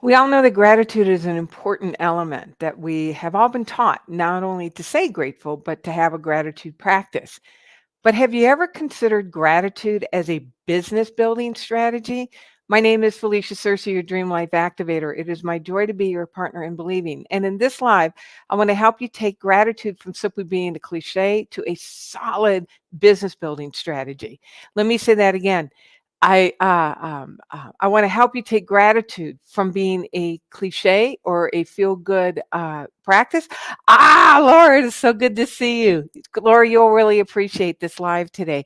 We all know that gratitude is an important element that we have all been taught not only to say grateful, but to have a gratitude practice. But have you ever considered gratitude as a business building strategy? My name is Felicia Searcy, your Dream Life Activator. It is my joy to be your partner in believing. And in this live, I want to help you take gratitude from simply being a cliche to a solid business building strategy. Let me say that again. I want to help you take gratitude from being a cliche or a feel good practice. Laura, it's so good to see you. Laura, you'll really appreciate this live today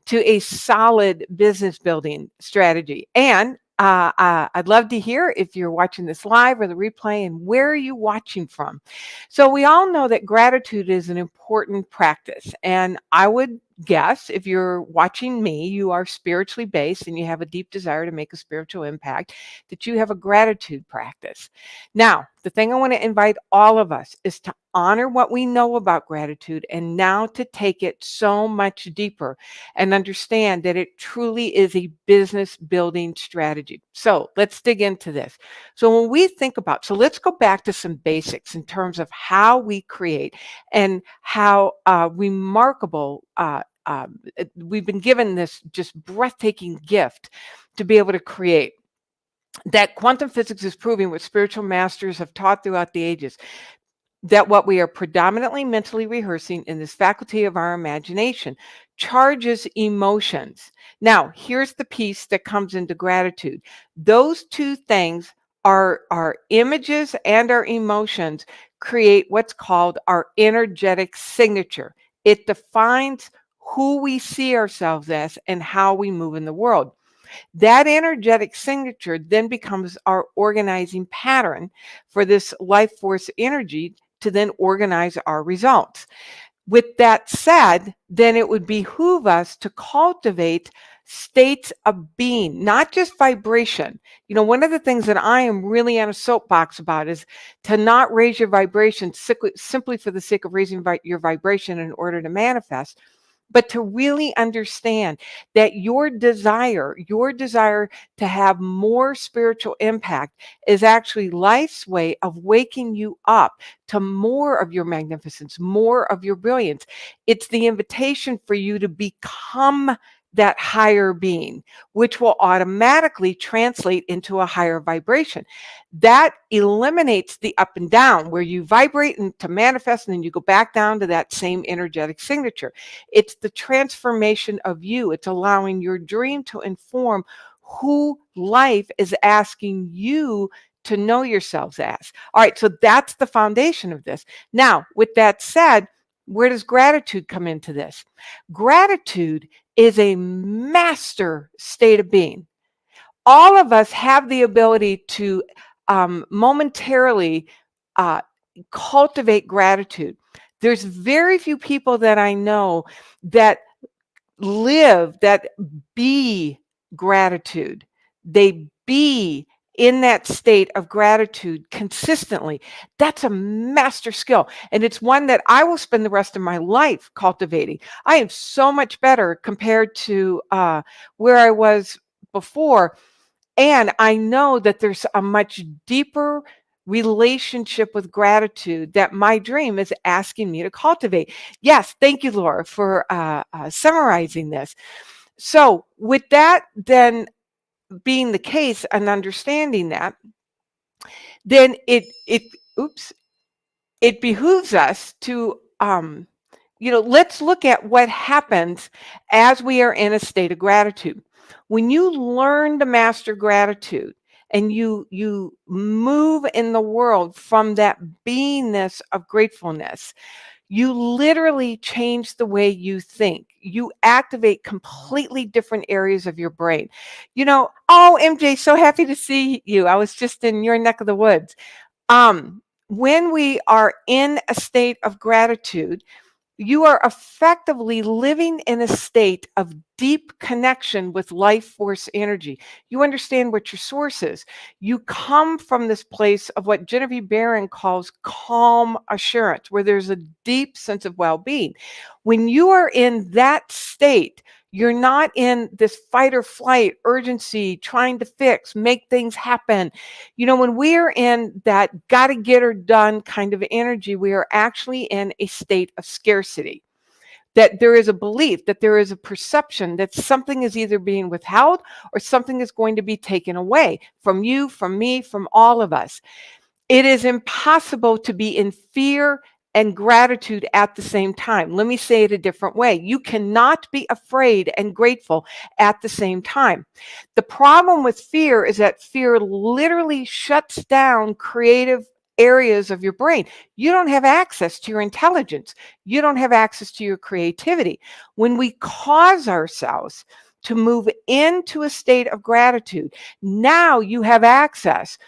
to a solid business building strategy. And I'd love to hear if you're watching this live or the replay and where are you watching from. So we all know that gratitude is an important practice. And I would guess if you're watching me, you are spiritually based and you have a deep desire to make a spiritual impact, that you have a gratitude practice. Now, the thing I want to invite all of us is to honor what we know about gratitude and now to take it so much deeper and understand that it truly is a business building strategy. So let's dig into this. So when we think about, so let's go back to some basics in terms of how we create and how remarkable we've been given this just breathtaking gift to be able to create. That quantum physics is proving what spiritual masters have taught throughout the ages, that what we are predominantly mentally rehearsing in this faculty of our imagination charges emotions. Now, here's the piece that comes into gratitude. Those two things, our images and our emotions, create what's called our energetic signature. It defines who we see ourselves as and how we move in the world. That energetic signature then becomes our organizing pattern for this life force energy to then organize our results. With that said, then it would behoove us to cultivate states of being, not just vibration. You know, one of the things that I am really on a soapbox about is to not raise your vibration simply for the sake of raising your vibration in order to manifest, but to really understand that your desire to have more spiritual impact is actually life's way of waking you up to more of your magnificence, more of your brilliance. It's the invitation for you to become that higher being, which will automatically translate into a higher vibration. That eliminates the up and down where you vibrate and to manifest, and then you go back down to that same energetic signature. It's the transformation of you. It's allowing your dream to inform who life is asking you to know yourselves as. All right, so that's the foundation of this. Now, with that said, where does gratitude come into this? Gratitude is a master state of being. All of us have the ability to momentarily uh, cultivate gratitude. There's very few people that I know that that be gratitude. They be in that state of gratitude consistently. That's a master skill. And it's one that I will spend the rest of my life cultivating. I am so much better compared to where I was before. And I know that there's a much deeper relationship with gratitude that my dream is asking me to cultivate. Yes, thank you, Laura, for summarizing this. So, with that, then being the case and understanding that, then oops, it behooves us to let's look at what happens as we are in a state of gratitude. When you learn to master gratitude and you move in the world from that beingness of gratefulness, you literally change the way you think. You activate completely different areas of your brain. Oh, MJ, so happy to see you. I was just in your neck of the woods. When we are in a state of gratitude, you are effectively living in a state of deep connection with life force energy. You understand what your source is. You come from this place of what Genevieve Barron calls calm assurance, where there's a deep sense of well being. When you are in that state, You're not in this fight or flight, urgency, trying to fix, make things happen. When we're in that gotta get her done kind of energy, we are actually in a state of scarcity. That there is a belief, that there is a perception that something is either being withheld or something is going to be taken away from you, from me, from all of us. It is impossible to be in fear and gratitude at the same time. Let me say it a different way. You cannot be afraid and grateful at the same time. The problem with fear is that fear literally shuts down creative areas of your brain. You don't have access to your intelligence. You don't have access to your creativity. When we cause ourselves to move into a state of gratitude, now you have access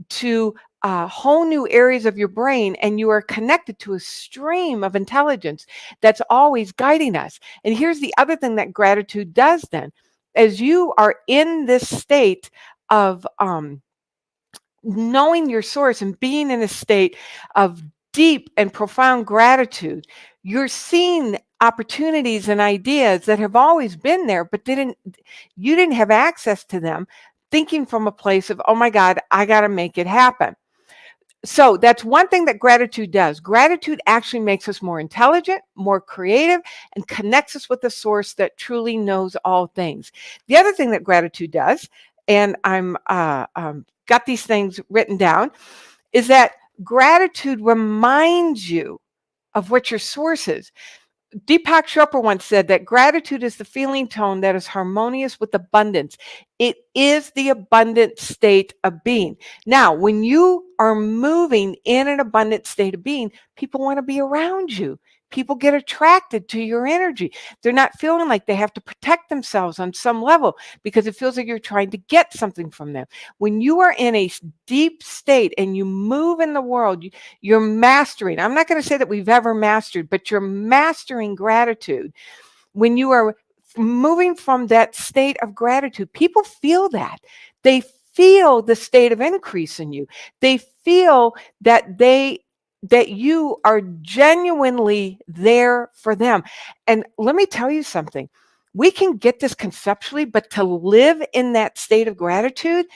to whole new areas of your brain, and you are connected to a stream of intelligence that's always guiding us. And here's the other thing that gratitude does then. As you are in this state of knowing your source and being in a state of deep and profound gratitude, you're seeing opportunities and ideas that have always been there, but you didn't have access to them, thinking from a place of, oh my God, I got to make it happen. So that's one thing that gratitude does. Gratitude actually makes us more intelligent, more creative, and connects us with the source that truly knows all things. The other thing that gratitude does, and I'm got these things written down, is that gratitude reminds you of what your source is. Deepak Chopra once said that gratitude is the feeling tone that is harmonious with abundance. It is the abundant state of being. Now, when you are moving in an abundant state of being, people want to be around you. People get attracted to your energy. They're not feeling like they have to protect themselves on some level because it feels like you're trying to get something from them. When you are in a deep state and you move in the world, you're mastering. I'm not going to say that we've ever mastered, but you're mastering gratitude. When you are moving from that state of gratitude, people feel that. They feel the state of increase in you. They feel that you are genuinely there for them. And let me tell you something. We can get this conceptually, but to live in that state of gratitude,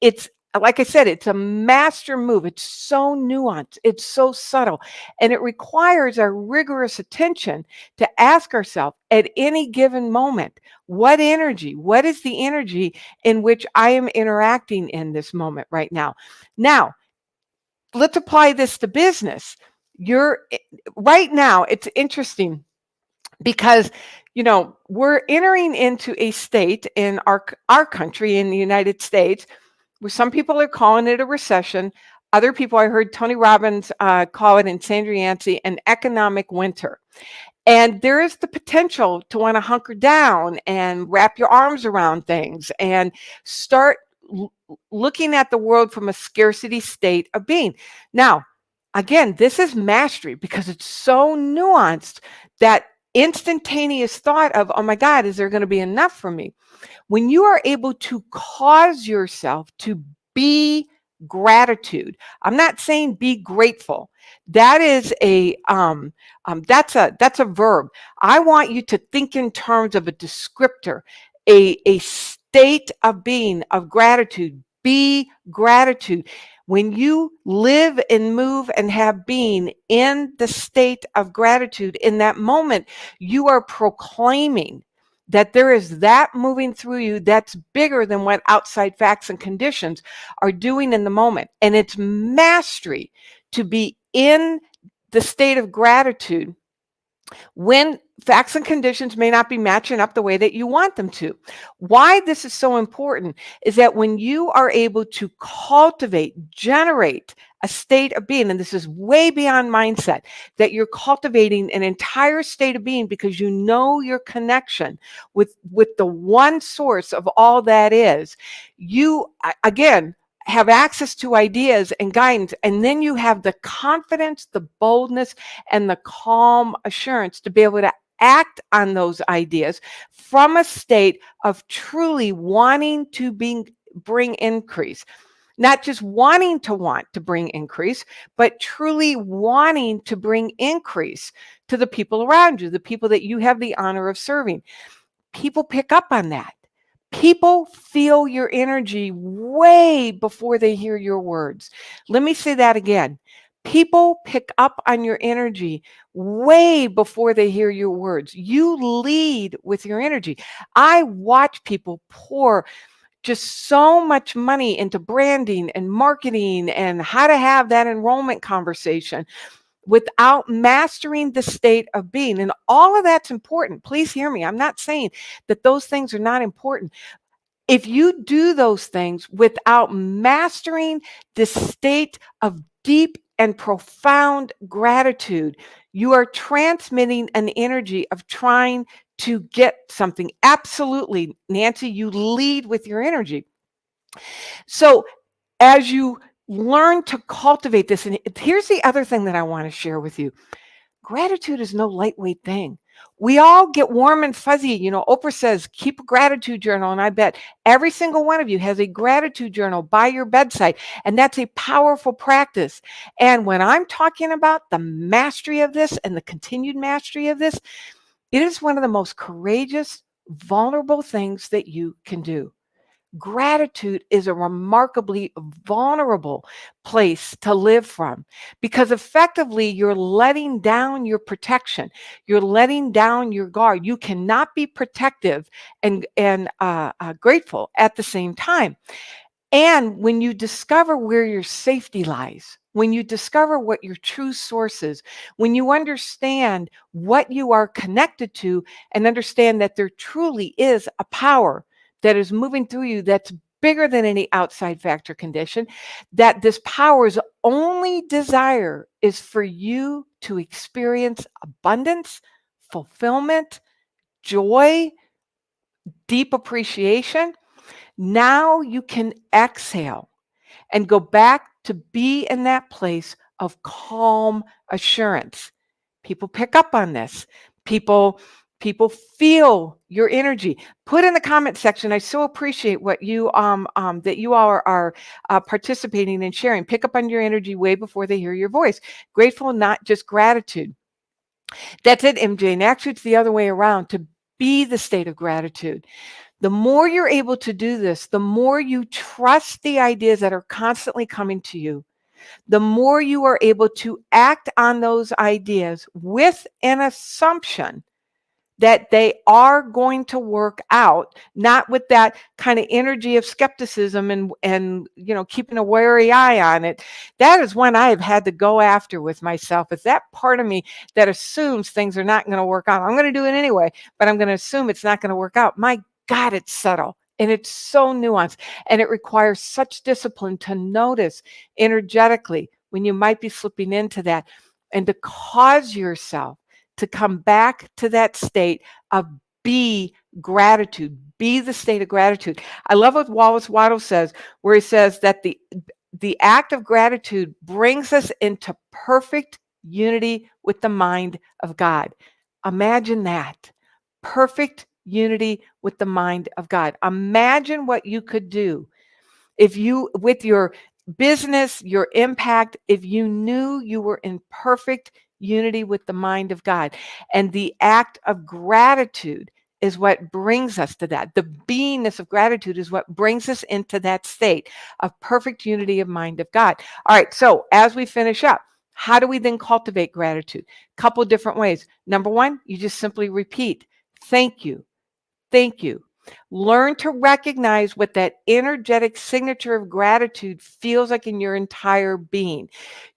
it's like I said, it's a master move. It's so nuanced. It's so subtle. And it requires our rigorous attention to ask ourselves at any given moment, what is the energy in which I am interacting in this moment right now? Now, let's apply this to business. Right now, it's interesting because we're entering into a state in our country, in the United States, where some people are calling it a recession. Other people, I heard Tony Robbins call it, and Sandra Yancey, an economic winter. And there is the potential to want to hunker down and wrap your arms around things and start looking at the world from a scarcity state of being. Now, again, this is mastery because it's so nuanced, that instantaneous thought of, oh my God, is there going to be enough for me? When you are able to cause yourself to be gratitude, I'm not saying be grateful. That is that's a verb. I want you to think in terms of a descriptor, a state of being of gratitude. Be gratitude. When you live and move and have being in the state of gratitude, in that moment, you are proclaiming that there is that moving through you that's bigger than what outside facts and conditions are doing in the moment. And it's mastery to be in the state of gratitude when facts and conditions may not be matching up the way that you want them to. Why this is so important is that when you are able to cultivate, generate a state of being, and this is way beyond mindset, that you're cultivating an entire state of being because you know your connection with the one source of all that is, you, again, have access to ideas and guidance, and then you have the confidence, the boldness, and the calm assurance to be able to act on those ideas from a state of truly wanting to bring increase. Not just wanting to bring increase, but truly wanting to bring increase to the people around you, the people that you have the honor of serving. people pick up on that. People feel your energy way before they hear your words. Let me say that again. People pick up on your energy way before they hear your words. You lead with your energy. I watch people pour just so much money into branding and marketing and how to have that enrollment conversation without mastering the state of being. And all of that's important. Please hear me. I'm not saying that those things are not important. If you do those things without mastering the state of deep and profound gratitude, you are transmitting an energy of trying to get something. Absolutely, Nancy, you lead with your energy. So as you learn to cultivate this, and here's the other thing that I want to share with you. Gratitude is no lightweight thing. We all get warm and fuzzy. You know, Oprah says, keep a gratitude journal. And I bet every single one of you has a gratitude journal by your bedside. And that's a powerful practice. And when I'm talking about the mastery of this and the continued mastery of this, it is one of the most courageous, vulnerable things that you can do. Gratitude is a remarkably vulnerable place to live from because effectively you're letting down your protection. You're letting down your guard. You cannot be protective and grateful at the same time. And when you discover where your safety lies, when you discover what your true source is, when you understand what you are connected to and understand that there truly is a power that is moving through you that's bigger than any outside factor condition, that this power's only desire is for you to experience abundance, fulfillment, joy, deep appreciation. Now you can exhale and go back to be in that place of calm assurance. People pick up on this. People feel your energy. Put in the comment section. I so appreciate what you that you all are participating and sharing. Pick up on your energy way before they hear your voice. Grateful, not just gratitude. That's it, MJ. And actually, it's the other way around. To be the state of gratitude. The more you're able to do this, the more you trust the ideas that are constantly coming to you, the more you are able to act on those ideas with an assumption that they are going to work out, not with that kind of energy of skepticism and keeping a wary eye on it. That is one I have had to go after with myself. It's that part of me that assumes things are not going to work out. I'm going to do it anyway, but I'm going to assume it's not going to work out. My God, it's subtle. And it's so nuanced, and it requires such discipline to notice energetically when you might be slipping into that, and to cause yourself to come back to that state of be gratitude, be the state of gratitude. I love what Wallace Waddles says, where he says that the act of gratitude brings us into perfect unity with the mind of God. Imagine that. Perfect unity with the mind of God. Imagine what you could do if you, with your business, your impact, if you knew you were in perfect unity with the mind of God. And the act of gratitude is what brings us to that. The beingness of gratitude is what brings us into that state of perfect unity of mind of God. All right, so as we finish up, how do we then cultivate gratitude? Couple different ways. Number one, you just simply repeat, thank you. Thank you. Learn to recognize what that energetic signature of gratitude feels like in your entire being.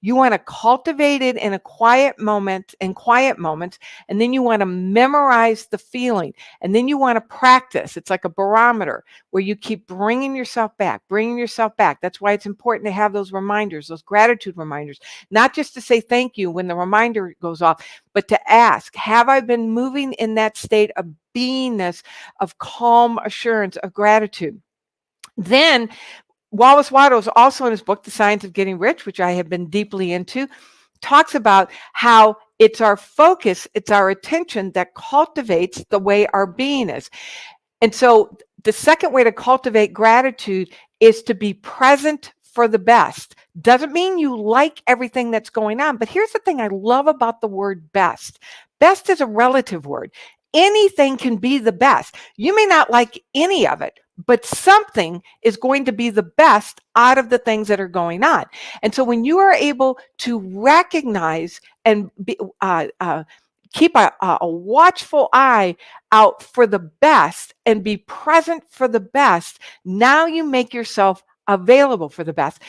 You want to cultivate it in a quiet moment, in quiet moments, and then you want to memorize the feeling. And then you want to practice. It's like a barometer where you keep bringing yourself back, bringing yourself back. That's why it's important to have those reminders, those gratitude reminders, not just to say thank you when the reminder goes off, but to ask, have I been moving in that state of beingness, of calm assurance, of gratitude? Then Wallace Waddles, also in his book, The Science of Getting Rich, which I have been deeply into, talks about how it's our focus, it's our attention that cultivates the way our being is. And so the second way to cultivate gratitude is to be present for the best. Doesn't mean you like everything that's going on, but here's the thing I love about the word best. Best is a relative word. anything can be the best. You may not like any of it, but something is going to be the best out of the things that are going on. And so when you are able to recognize and keep a watchful eye out for the best and be present for the best, now you make yourself available for the best.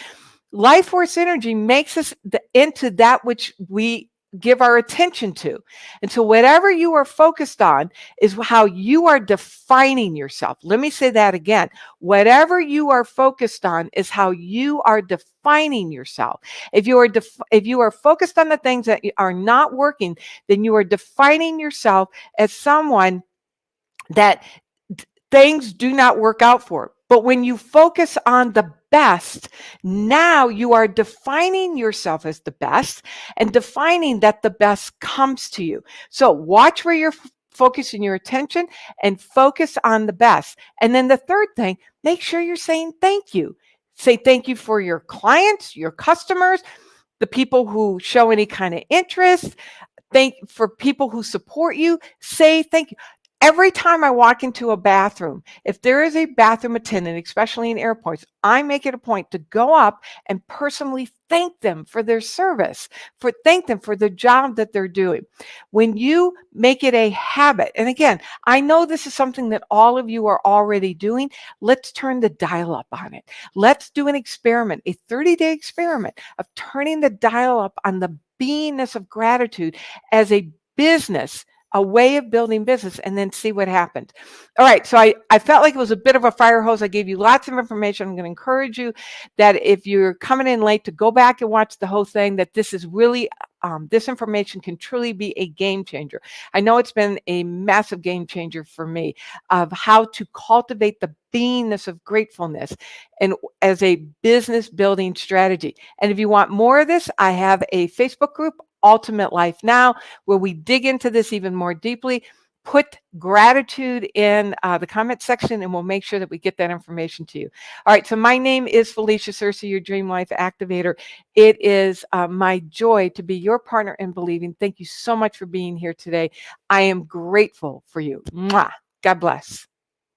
Life force energy makes us into that which we give our attention to. And so whatever you are focused on is how you are defining yourself. Let me say that again. Whatever you are focused on is how you are defining yourself. If you are focused on the things that are not working, then you are defining yourself as someone that things do not work out for. But when you focus on the best, now you are defining yourself as the best and defining that the best comes to you. So watch where you're focusing your attention and focus on the best. And then the third thing, make sure you're saying thank you. Say thank you for your clients, your customers, the people who show any kind of interest. Thank for people who support you. Say thank you. Every time I walk into a bathroom, if there is a bathroom attendant, especially in airports, I make it a point to go up and personally thank them for their service, thank them for the job that they're doing. When you make it a habit, and again, I know this is something that all of you are already doing. Let's turn the dial up on it. Let's do an experiment, a 30-day experiment of turning the dial up on the beingness of gratitude as a business, a way of building business, and then see what happens. All right. So I felt like it was a bit of a fire hose. I gave you lots of information. I'm going to encourage you that if you're coming in late to go back and watch the whole thing, that this is really, this information can truly be a game changer. I know it's been a massive game changer for me of how to cultivate the beingness of gratefulness and as a business building strategy. And if you want more of this, I have a Facebook group, Ultimate Life Now, where we dig into this even more deeply. Put gratitude in the comment section and we'll make sure that we get that information to you. All right, so my name is Felicia Searcy, your Dream Life Activator. It is my joy to be your partner in believing. Thank you so much for being here today. I am grateful for you. Mwah. God bless.